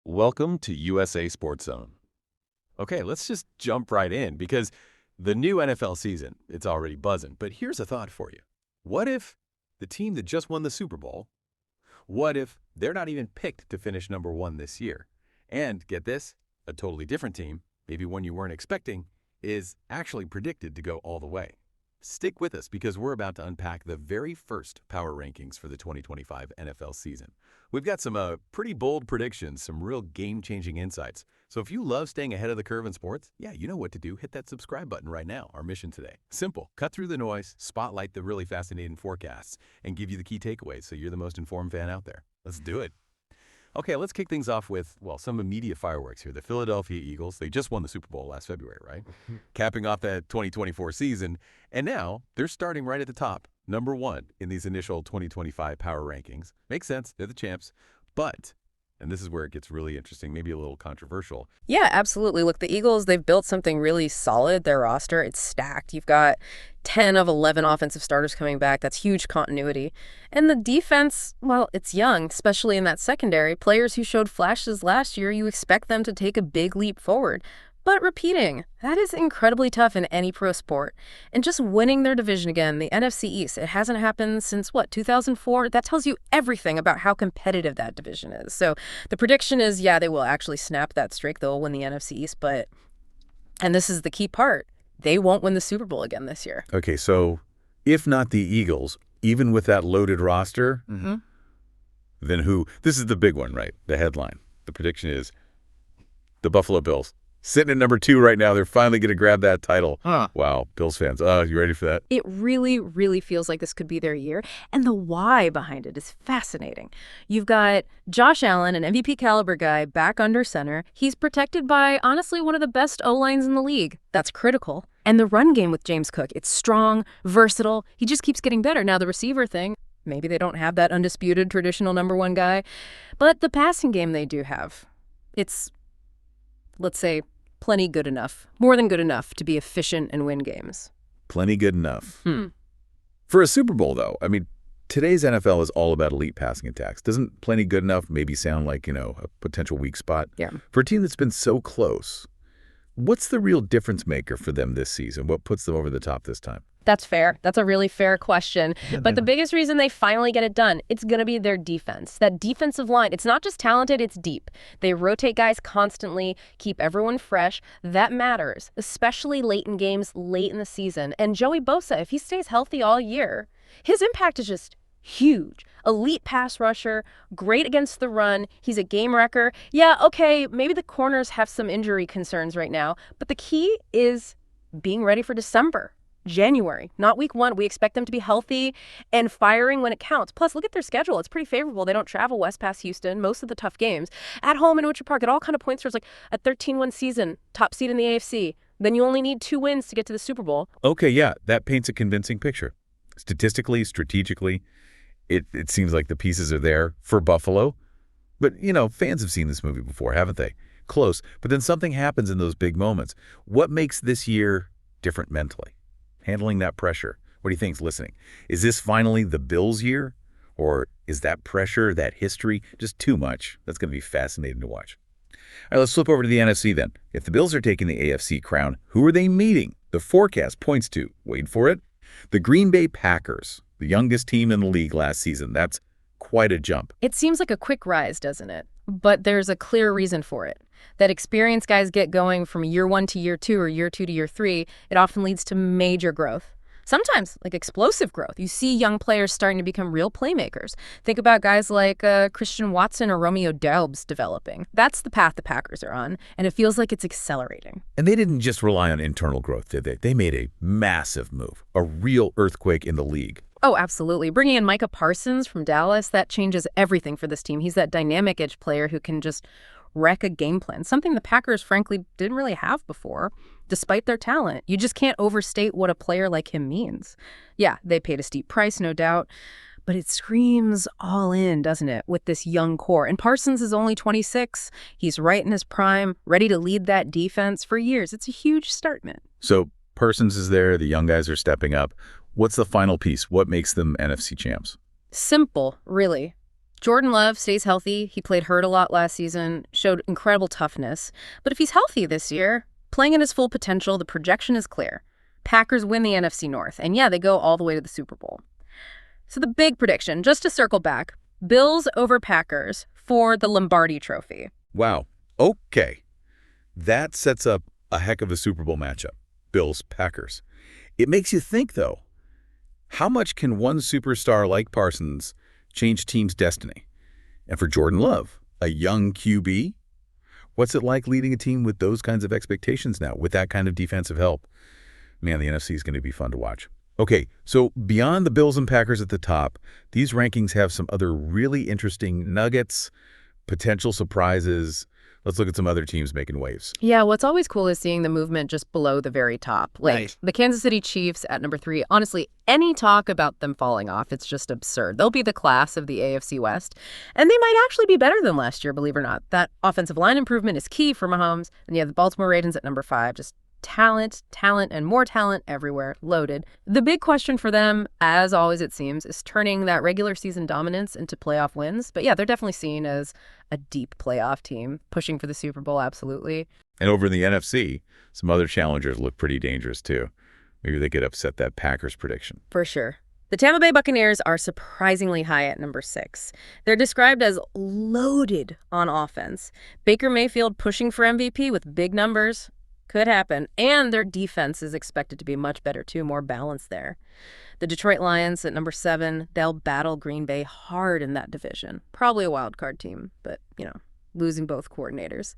Welcome to USA Sports Zone. Okay, let's just jump right in because the new NFL season, it's already buzzing. But here's a thought for you. What if the team that just won the Super Bowl, what if they're not even picked to finish number one this year? And get this, a totally different team, maybe one you weren't expecting, is actually predicted to go all the way. Stick with us because we're about to unpack the very first power rankings for the 2025 NFL season. We've got some pretty bold predictions, some real game-changing insights. So if you love staying ahead of the curve in sports, yeah, you know what to do. Hit that subscribe button right now. Our mission today. Simple. Cut through the noise, spotlight the really fascinating forecasts, and give you the key takeaways so you're the most informed fan out there. Let's do it. Okay, let's kick things off with, well, some immediate fireworks here. The Philadelphia Eagles, they just won the Super Bowl last February, right? Capping off that 2024 season. And now they're starting right at the top, number one in these initial 2025 power rankings. Makes sense. They're the champs. But, and this is where it gets really interesting, maybe a little controversial. Yeah, absolutely. Look, the Eagles, they've built something really solid. Their roster, it's stacked. You've got 10 of 11 offensive starters coming back. That's huge continuity. And the defense, well, it's young, especially in that secondary. Players who showed flashes last year, you expect them to take a big leap forward. But repeating, that is incredibly tough in any pro sport. And just winning their division again, the NFC East, it hasn't happened since, 2004? That tells you everything about how competitive that division is. So the prediction is, yeah, they will actually snap that streak. They'll win the NFC East, but, and this is the key part, they won't win the Super Bowl again this year. Okay, so if not the Eagles, even with that loaded roster, then who? This is the big one, right? The headline. The prediction is the Buffalo Bills. Sitting at number 2 right now. They're finally going to grab that title. Wow, Bills fans. You ready for that? It really, really feels like this could be their year. And the why behind it is fascinating. You've got Josh Allen, an MVP caliber guy, back under center. He's protected by, honestly, one of the best O-lines in the league. That's critical. And the run game with James Cook, it's strong, versatile. He just keeps getting better. Now, the receiver thing, maybe they don't have that undisputed traditional number one guy. But the passing game they do have, it's, let's say, plenty good enough, more than good enough to be efficient and win games. Plenty good enough. For a Super Bowl, though, I mean, today's NFL is all about elite passing attacks. Doesn't plenty good enough maybe sound like, a potential weak spot? Yeah. For a team that's been so close, what's the real difference maker for them this season? What puts them over the top this time? That's fair. That's a really fair question. But the biggest reason they finally get it done, it's going to be their defense. That defensive line, it's not just talented, it's deep. They rotate guys constantly, keep everyone fresh. That matters, especially late in games, late in the season. And Joey Bosa, if he stays healthy all year, his impact is just huge. Elite pass rusher, great against the run. He's a game wrecker. Yeah, okay, maybe the corners have some injury concerns right now, but the key is being ready for December. January, not week 1. We expect them to be healthy and firing when it counts. Plus, look at their schedule. It's pretty favorable. They don't travel west past Houston, most of the tough games. At home in Orchard Park, it all kind of points towards like a 13-win season, top seed in the AFC. Then you only need 2 wins to get to the Super Bowl. Okay, yeah, that paints a convincing picture. Statistically, strategically, it seems like the pieces are there for Buffalo. But, fans have seen this movie before, haven't they? Close. But then something happens in those big moments. What makes this year different mentally? Handling that pressure. What do you think's listening? Is this finally the Bills' year? Or is that pressure, that history, just too much? That's going to be fascinating to watch. All right, let's flip over to the NFC then. If the Bills are taking the AFC crown, who are they meeting? The forecast points to, wait for it, the Green Bay Packers, the youngest team in the league last season. That's quite a jump. It seems like a quick rise, doesn't it? But there's a clear reason for it. That experienced guys get going from year 1 to year 2 or year 2 to year 3, it often leads to major growth. Sometimes, like explosive growth. You see young players starting to become real playmakers. Think about guys like Christian Watson or Romeo Doubs developing. That's the path the Packers are on, and it feels like it's accelerating. And they didn't just rely on internal growth, did they? They made a massive move, a real earthquake in the league. Oh, absolutely. Bringing in Micah Parsons from Dallas, that changes everything for this team. He's that dynamic edge player who can just wreck a game plan, something the Packers, frankly, didn't really have before, despite their talent. You just can't overstate what a player like him means. Yeah, they paid a steep price, no doubt, but it screams all in, doesn't it, with this young core. And Parsons is only 26. He's right in his prime, ready to lead that defense for years. It's a huge statement. So Parsons is there. The young guys are stepping up. What's the final piece? What makes them NFC champs? Simple, really. Jordan Love stays healthy. He played hurt a lot last season, showed incredible toughness. But if he's healthy this year, playing at his full potential, the projection is clear. Packers win the NFC North. And yeah, they go all the way to the Super Bowl. So the big prediction, just to circle back, Bills over Packers for the Lombardi Trophy. Wow. Okay. That sets up a heck of a Super Bowl matchup. Bills-Packers. It makes you think, though, how much can one superstar like Parsons change team's destiny? And for Jordan Love, a young QB, what's it like leading a team with those kinds of expectations now, with that kind of defensive help? Man, the NFC is going to be fun to watch. Okay, so beyond the Bills and Packers at the top, these rankings have some other really interesting nuggets, potential surprises. Let's look at some other teams making waves. Yeah, what's always cool is seeing the movement just below the very top. Like Right. the Kansas City Chiefs at number 3. Honestly, any talk about them falling off, it's just absurd. They'll be the class of the AFC West, and they might actually be better than last year, believe it or not. That offensive line improvement is key for Mahomes. And you have the Baltimore Ravens at number 5, just talent, and more talent everywhere, loaded. The big question for them, as always it seems, is turning that regular season dominance into playoff wins. But yeah, they're definitely seen as a deep playoff team, pushing for the Super Bowl, absolutely. And over in the NFC, some other challengers look pretty dangerous, too. Maybe they could upset that Packers prediction. For sure. The Tampa Bay Buccaneers are surprisingly high at number 6. They're described as loaded on offense. Baker Mayfield pushing for MVP with big numbers. Could happen. And their defense is expected to be much better, too, more balanced there. The Detroit Lions at number 7, they'll battle Green Bay hard in that division. Probably a wild card team, but, losing both coordinators.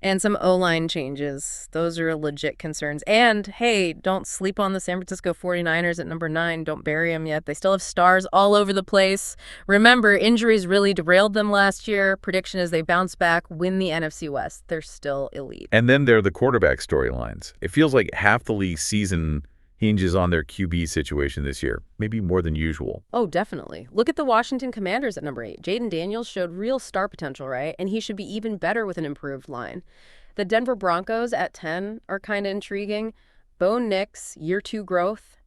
And some O-line changes. Those are legit concerns. And, hey, don't sleep on the San Francisco 49ers at number 9. Don't bury them yet. They still have stars all over the place. Remember, injuries really derailed them last year. Prediction is they bounce back, win the NFC West. They're still elite. And then there are the quarterback storylines. It feels like half the league season hinges on their QB situation this year, maybe more than usual. Oh, definitely. Look at the Washington Commanders at number 8. Jaden Daniels showed real star potential, right? And he should be even better with an improved line. The Denver Broncos at 10 are kind of intriguing. Bo Nix, year 2 growth,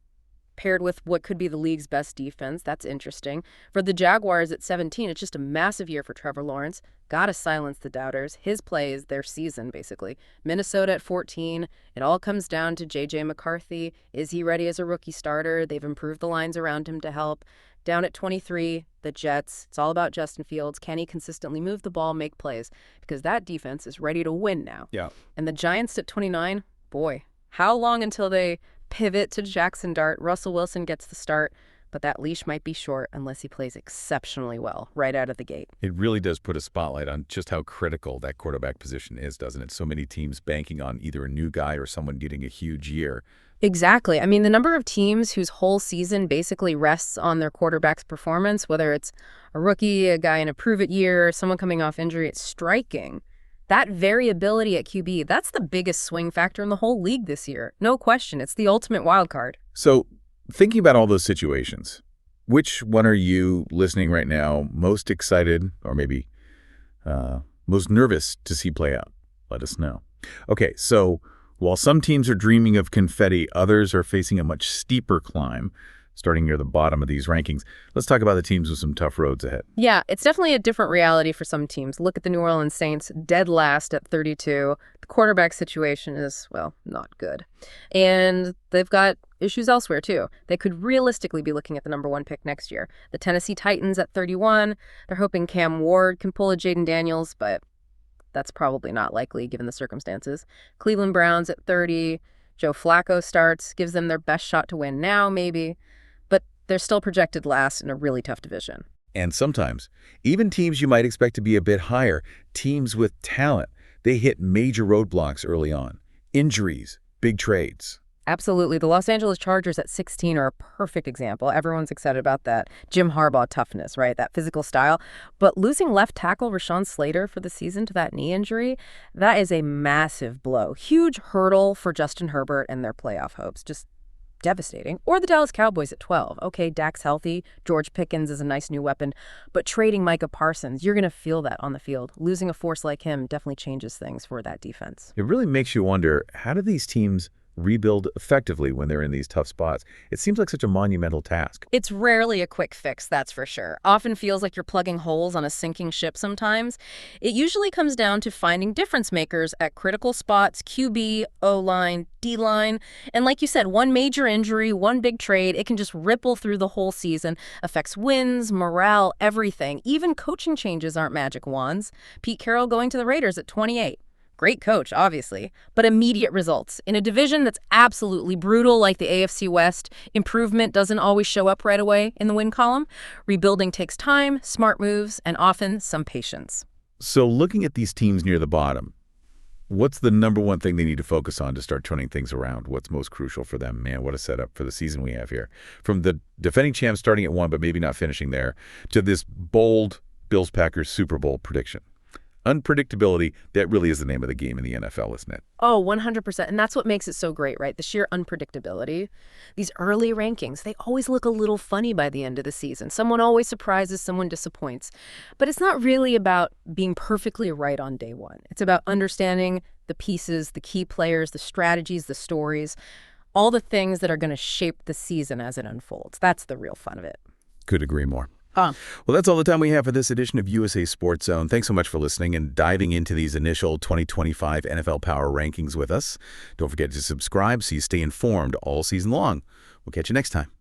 paired with what could be the league's best defense. That's interesting. For the Jaguars at 17, it's just a massive year for Trevor Lawrence. Gotta silence the doubters. His play is their season, basically. Minnesota at 14. It all comes down to J.J. McCarthy. Is he ready as a rookie starter? They've improved the lines around him to help. Down at 23, the Jets. It's all about Justin Fields. Can he consistently move the ball, make plays? Because that defense is ready to win now. Yeah. And the Giants at 29, boy, how long until they pivot to Jackson Dart? Russell Wilson gets the start, but that leash might be short unless he plays exceptionally well right out of the gate. It really does put a spotlight on just how critical that quarterback position is, doesn't it? So many teams banking on either a new guy or someone getting a huge year. Exactly. I mean, the number of teams whose whole season basically rests on their quarterback's performance, whether it's a rookie, a guy in a prove-it year, someone coming off injury, it's striking. That variability at QB, that's the biggest swing factor in the whole league this year. No question. It's the ultimate wild card. So thinking about all those situations, which one are you listening right now most excited or maybe most nervous to see play out? Let us know. Okay, so while some teams are dreaming of confetti, others are facing a much steeper climb, starting near the bottom of these rankings. Let's talk about the teams with some tough roads ahead. Yeah, it's definitely a different reality for some teams. Look at the New Orleans Saints, dead last at 32. The quarterback situation is, well, not good. And they've got issues elsewhere, too. They could realistically be looking at the number 1 pick next year. The Tennessee Titans at 31. They're hoping Cam Ward can pull a Jaden Daniels, but that's probably not likely given the circumstances. Cleveland Browns at 30. Joe Flacco starts, gives them their best shot to win now, maybe. But they're still projected last in a really tough division. And sometimes, even teams you might expect to be a bit higher, teams with talent, they hit major roadblocks early on. Injuries, big trades. Absolutely. The Los Angeles Chargers at 16 are a perfect example. Everyone's excited about that. Jim Harbaugh toughness, right? That physical style. But losing left tackle Rashawn Slater for the season to that knee injury, that is a massive blow. Huge hurdle for Justin Herbert and their playoff hopes. Just devastating. Or the Dallas Cowboys at 12. Okay, Dak's healthy. George Pickens is a nice new weapon. But trading Micah Parsons, you're going to feel that on the field. Losing a force like him definitely changes things for that defense. It really makes you wonder, how do these teams rebuild effectively when they're in these tough spots. It seems like such a monumental task. It's rarely a quick fix, that's for sure. Often feels like you're plugging holes on a sinking ship sometimes. It usually comes down to finding difference makers at critical spots, QB, O-line, D-line. And like you said, one major injury, one big trade, it can just ripple through the whole season, affects wins, morale, everything. Even coaching changes aren't magic wands. Pete Carroll going to the Raiders at 28. Great coach, obviously, but immediate results. In a division that's absolutely brutal like the AFC West, improvement doesn't always show up right away in the win column. Rebuilding takes time, smart moves, and often some patience. So looking at these teams near the bottom, what's the number one thing they need to focus on to start turning things around? What's most crucial for them? Man, what a setup for the season we have here. From the defending champs starting at 1 but maybe not finishing there, to this bold Bills-Packers Super Bowl prediction. Unpredictability, that really is the name of the game in the NFL, isn't it? Oh, 100%. And that's what makes it so great, right? The sheer unpredictability. These early rankings, they always look a little funny by the end of the season. Someone always surprises, someone disappoints. But it's not really about being perfectly right on day one. It's about understanding the pieces, the key players, the strategies, the stories, all the things that are going to shape the season as it unfolds. That's the real fun of it. Could agree more. Well, that's all the time we have for this edition of USA Sports Zone. Thanks so much for listening and diving into these initial 2025 NFL Power Rankings with us. Don't forget to subscribe so you stay informed all season long. We'll catch you next time.